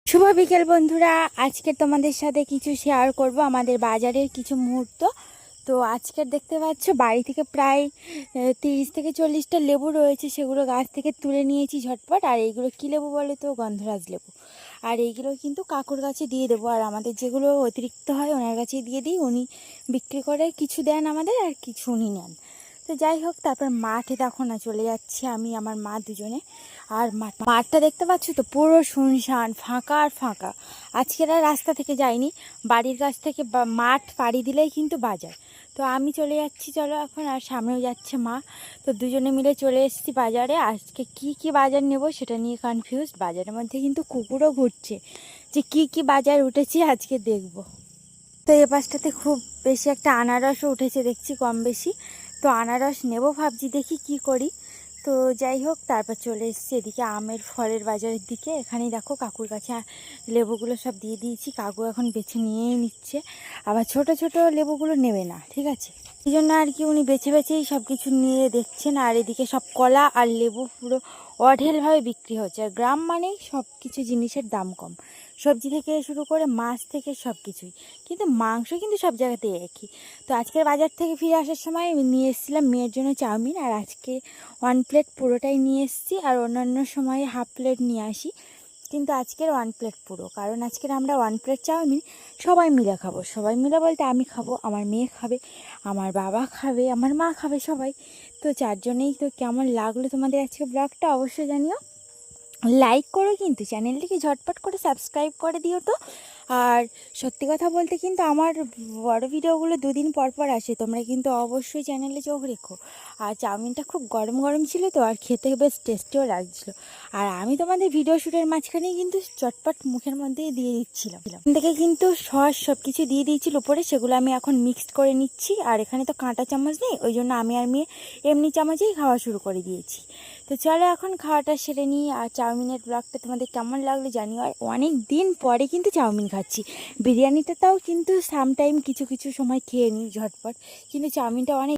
শুভ বিকেল বন্ধুরা, আজকে তোমাদের সাথে কিছু শেয়ার করব আমাদের বাজারের কিছু মুহূর্ত। তো আজকের দেখতে পাচ্ছ বাড়ি থেকে প্রায় 30 থেকে 40টা লেবু রয়েছে, সেগুলো গাছ থেকে তুলে নিয়েছি ঝটপট। আর এইগুলো কী লেবু বলে তো, গন্ধরাজ লেবু। আর এইগুলো কিন্তু কাকুর কাছে দিয়ে দেবো, আর আমাদের যেগুলো অতিরিক্ত হয় ওনার কাছেই দিয়ে দিই। উনি বিক্রি করে কিছু দেন আমাদের, আর কিছু উনি নেন। তো যাই হোক, তারপর মাঠে দেখো না চলে যাচ্ছি আমি আমার মা দুজনে। আর মাঠটা দেখতে পাচ্ছ তো, পুরো শুনশান, ফাঁকা আর ফাঁকা। আজকের আর রাস্তা থেকে যাইনি, বাড়ির কাছ থেকে মাঠ পাড়ি দিলেই কিন্তু বাজার। তো আমি চলে যাচ্ছি, চলো এখন, আর সামনেও যাচ্ছে মা। তো দুজনে মিলে চলে এসেছি বাজারে। আজকে কি কি বাজার নেব সেটা নিয়ে কনফিউজ। বাজারের মধ্যে কিন্তু কুকুরও ঘুরছে, যে কি কি বাজার উঠেছে আজকে দেখব। তো এ পাশটাতে খুব বেশি একটা আনারসও উঠেছে দেখছি, কম বেশি। তো আনারস নেব ভাবছি, দেখি কি করি। তো যাই হোক, তারপর চলে এসেছি এদিকে আমের ফলের বাজারের দিকে। এখানেই দেখো কাকুর কাছে লেবুগুলো সব দিয়ে দিয়েছি, কাকু এখন বেছে নিয়েই নিচ্ছে। আবার ছোট ছোট লেবুগুলো নেবে না, ঠিক আছে, এই জন্য আর কি উনি বেছে বেছেই সব কিছু নিয়ে দেখছেন। আর এদিকে সব কলা আর লেবু পুরো অঢেলভাবে বিক্রি হচ্ছে। আর গ্রাম মানেই সব কিছু জিনিসের দাম কম, সবজি থেকে শুরু করে মাছ থেকে সব কিছুই। কিন্তু মাংস কিন্তু সব জায়গাতেই একই। তো আজকের বাজার থেকে ফিরে আসার সময় নিয়ে এসেছিলাম মেয়ের জন্য চাউমিন, আর আজকে 1 প্লেট পুরোটাই নিয়ে এসেছি। আর অন্যান্য সময়ে হাফ প্লেট নিয়ে আসি, কিন্তু আজকের 1 প্লেট পুরো। কারণ আজকের আমরা 1 প্লেট চাউমিন সবাই মিলে খাবো। সবাই মিলে বলতে আমি খাবো, আমার মেয়ে খাবে, আমার বাবা খাবে, আমার মা খাবে, সবাই। তো চারজনেই। তো কেমন লাগলো তোমাদের আজকে ব্লগটা অবশ্যই জানিও। লাইক করো, কিন্তু চ্যানেলটিকে ঝটপট করে সাবস্ক্রাইব করে দিও তো। আর সত্যি কথা বলতে কিন্তু আমার বড় ভিডিওগুলো 2 দিন পর পর আসে, তোমরা কিন্তু অবশ্যই চ্যানেলে চোখ রেখো। আর চাউমিনটা খুব গরম গরম ছিল তো, আর খেতে বেশ টেস্টিও লাগছিলো। আর আমি তোমাদের ভিডিও শ্যুটের মাঝখানেই কিন্তু চটপট মুখের মধ্যেই দিয়ে দিচ্ছিলাম। এখান থেকে কিন্তু সস সব কিছু দিয়ে দিয়েছিল উপরে, সেগুলো আমি এখন মিক্সড করে নিচ্ছি। আর এখানে তো কাঁটা চামচ নেই, ওই জন্য আমি আর মেয়ে এমনি চামচেই খাওয়া শুরু করে দিয়েছি। তো চলো এখন খাওয়াটা সেরে নিই। আর চাউমিনের ব্লগটা তোমাদের কেমন লাগলো জানিও। আর অনেক দিন পরে কিন্তু চাউমিন খাচ্ছি। বিরিয়ানিটা তাও কিন্তু সামটাইম কিছু কিছু সময় খেয়ে নিই ঝটপট, কিন্তু চাউমিনটা অনেক